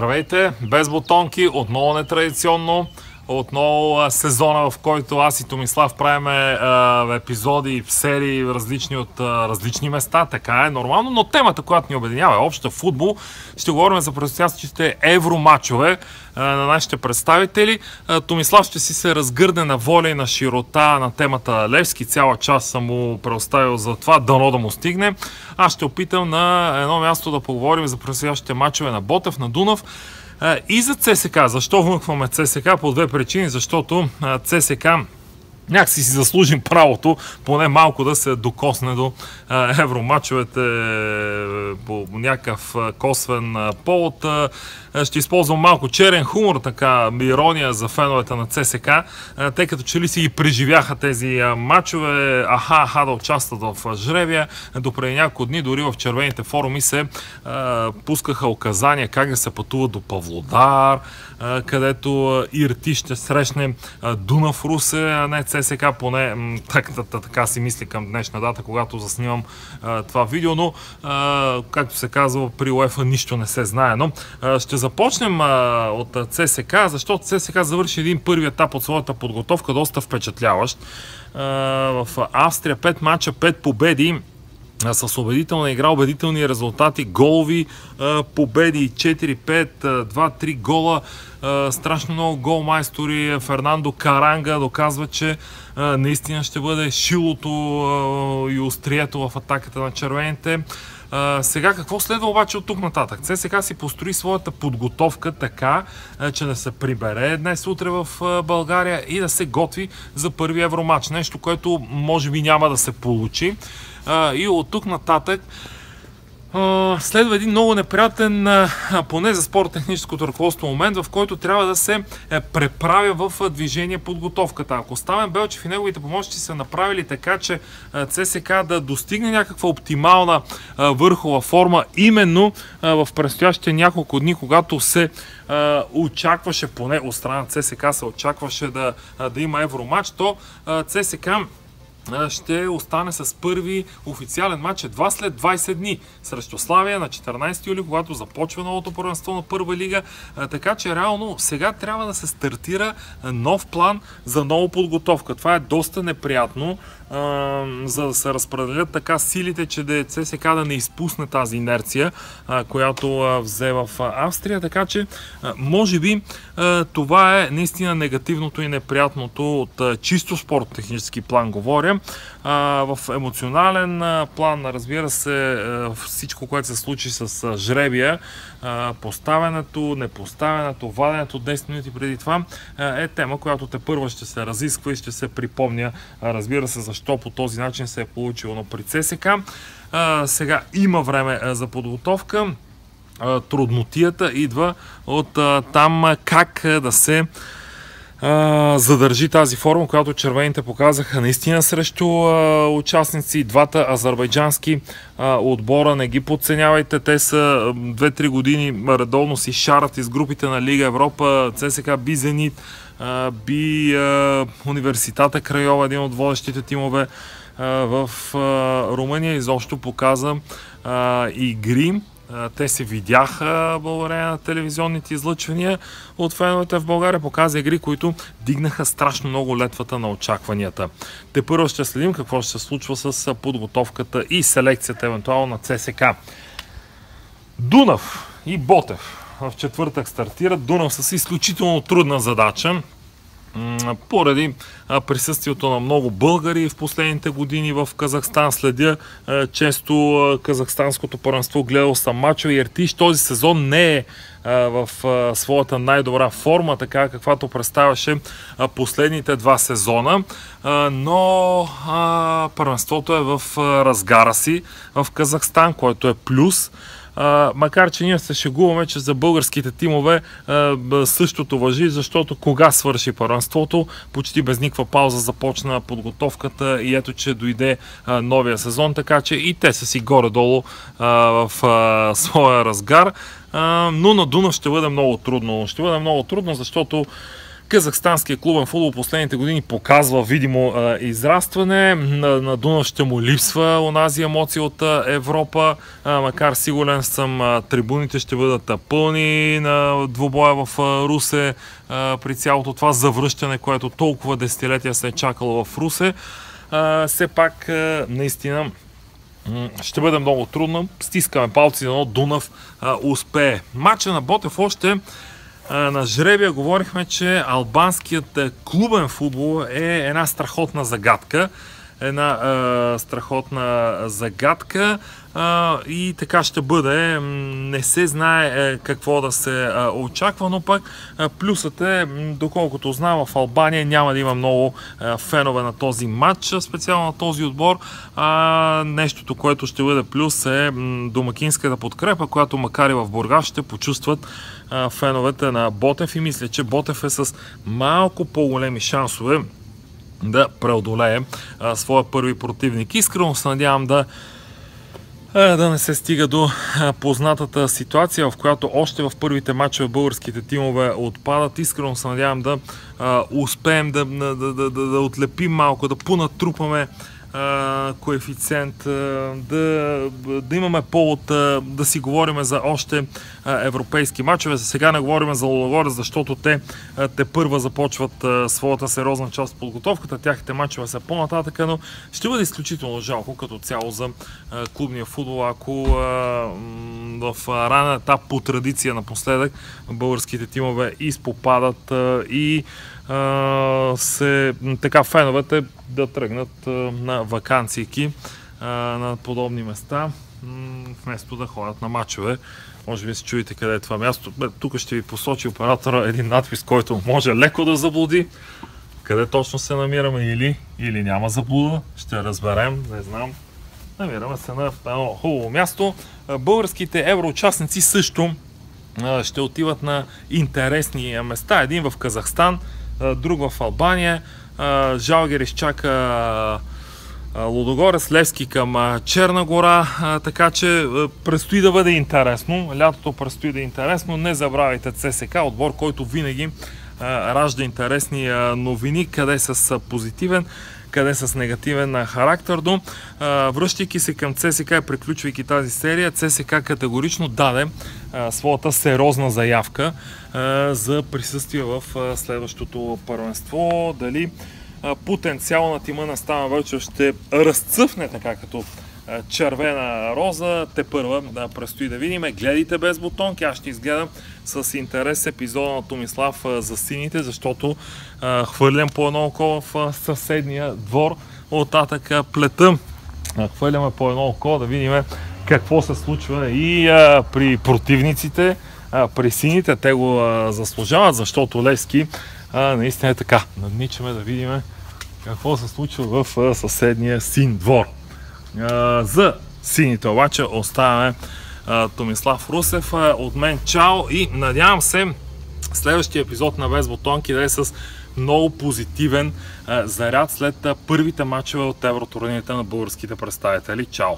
Здравейте, без бутонки, отново нетрадиционно, отново сезона, в който аз и Томислав правиме епизоди, серии различни от различни места, така е нормално, но темата, която ни обединява е обща футбол. Ще говорим за предстоящите евромачове на нашите представители. Томислав ще си се разгърне на воля и на широта на темата Левски. Цяла част съм му предоставил за това, дано да му стигне. Аз ще опитам на едно място да поговорим за предстоящите мачове на Ботев, на Дунав и за ЦСК. Защо вмъкваме ЦСК? По две причини. Защото ЦСК някакси си заслужим правото поне малко да се докосне до евромачовете по някакъв косвен повод. Ще използвам малко черен хумор, така ирония за феновете на ЦСК, тъй като че ли си ги преживяха тези мачове, да участват в жребия. Допреди няколко дни дори в червените форуми се пускаха указания как да се пътува до Павлодар, където Ирти ще срещне Дунав Русе, а не ЦСК, поне така си мисли към днешна дата, когато заснимам това видео, но както се казва, при УЕФА нищо не се знае. Но ще започнем от ЦСК, защото ЦСК завърши един първи етап от своята подготовка, доста впечатляващ. В Австрия 5 мача, 5 победи, с убедителна игра, убедителни резултати, голови победи 4-5, 2-3 гола, страшно много голмайстори. Фернандо Каранга доказва, че наистина ще бъде шилото и острието в атаката на червените. Сега какво следва обаче от тук нататък? ЦСКА си построи своята подготовка така, че да се прибере днес утре в България и да се готви за първи евромач. Нещо, което може би няма да се получи. И от тук нататък следва един много неприятен, поне за спорттехническото ръководство, момент, в който трябва да се преправя в движение подготовката. Ако Стамен Белчев и неговите помощници са направили така, че ЦСКА да достигне някаква оптимална върхова форма, именно в предстоящите няколко дни, когато се очакваше, поне от страна на ЦСКА се очакваше да има евромач, то ЦСКА ще остане с първи официален матч едва след 20 дни срещу Славия на 14 юли, когато започва новото първенство на Първа лига. Така че реално сега трябва да се стартира нов план за нова подготовка. Това е доста неприятно, за да се разпределят така силите, че ЦСК да не изпусне тази инерция, която взе в Австрия. Така че може би това е наистина негативното и неприятното от чисто спорт-технически план говоря. В емоционален план, разбира се, всичко, което се случи с жребия, поставянето, непоставянето, ваденето 10 минути преди това е тема, която тепърва ще се разисква и ще се припомня, разбира се, защо по този начин се е получило. Но при ЦСКА сега има време за подготовка. Труднотията идва от там как да се задържи тази форма, която червените показаха наистина срещу участници. Двата азербайджански отбора, не ги подценявайте, те са 2-3 години редовно си шарат из групите на Лига Европа. ЦСКА би Зенит, би Университета Крайова, един от водещите тимове в Румъния, изобщо показа игри. Те се видяха благодарение на телевизионните излъчвания от феновете в България. Показа игри, които дигнаха страшно много летвата на очакванията. Тепърво ще следим какво ще се случва с подготовката и селекцията евентуално на ЦСКА. Дунав и Ботев в четвъртък стартират. Дунав с изключително трудна задача, поради присъствието на много българи в последните години в Казахстан. Следя често казахстанското първенство, гледал съм мачове. Иртиш този сезон не е в своята най-добра форма, така каквато представяше последните два сезона, но първенството е в разгара си в Казахстан, който е плюс. Макар че ние се шегуваме, че за българските тимове същото важи, защото кога свърши първенството, почти без никаква пауза започна подготовката и ето, че дойде новия сезон, така че и те са си горе-долу в своя разгар. Но на Дунав ще бъде много трудно. Ще бъде много трудно, защото Казахстанския клубен футбол последните години показва видимо израстване. На Дунав ще му липсва онази емоция от Европа, макар сигурен съм трибуните ще бъдат пълни на двубоя в Русе при цялото това завръщане, което толкова десетилетия се е чакало в Русе. Все пак наистина ще бъде много трудно. Стискаме палци, но Дунав успее. Матча на Ботев още на жребия говорихме, че албанският клубен футбол е една страхотна загадка. Страхотна загадка и така ще бъде. Не се знае какво да се очаква, но пък плюсът е, доколкото знам, в Албания няма да има много фенове на този матч, специално на този отбор. Нещото, което ще бъде плюс е домакинската подкрепа, която макар и в Бургас ще почувстват феновете на Ботев и мисля, че Ботев е с малко по-големи шансове да преодолее своя първи противник. Искрено се надявам да не се стига до познатата ситуация, в която още в първите матчове българските тимове отпадат. Искрено се надявам да успеем да отлепим малко, да понатрупаме коефициент, да имаме повод да си говорим за още европейски матчове. За сега не говорим за Лудогорец, защото те първа започват своята сериозна част от подготовката. Тяхните матчове са по-нататъка, но ще бъде изключително жалко като цяло за клубния футбол, ако в ранен етап по традиция напоследък българските тимове изпопадат и така феновете да тръгнат на ваканцийки на подобни места, вместо да ходят на матчове. Може би се чуете къде е това място. Тук ще ви посочи оператора един надпис, който може леко да заблуди. Къде точно се намираме или няма заблуда, ще разберем, не знам. Намираме се на едно хубаво място. Българските евроучастници също ще отиват на интересни места. Един в Казахстан, друг в Албания. Жалгир изчака Лудогорец, Левски към Черна гора, така че предстои да бъде интересно. Лятото предстои да е интересно. Не забравяйте ЦСК, отбор, който винаги ражда интересни новини, къде с позитивен, къде с негативен характер. Но връщайки се към ЦСК и приключвайки тази серия, ЦСК категорично даде своята сериозна заявка за присъствие в следващото първенство. Дали потенциал на тима на Стамен Вълчев ще разцъфне така като червена роза, те първа предстои да видим. Гледайте без бутонки, аз ще изгледам с интерес епизода на Томислав за сините, защото хвърлям по едно око в съседния двор, оттатък плета. Хвърляме по едно око да видим какво се случва и при противниците, при сините. Те го заслужават, защото Левски наистина е така. Надничаме да видим какво се случва в съседния син двор. За сините обаче оставяме Томислав Русев. От мен чао и надявам се следващия епизод на Без бутонки да е с много позитивен заряд след първите матчове от евротурнирите на българските представители. Чао!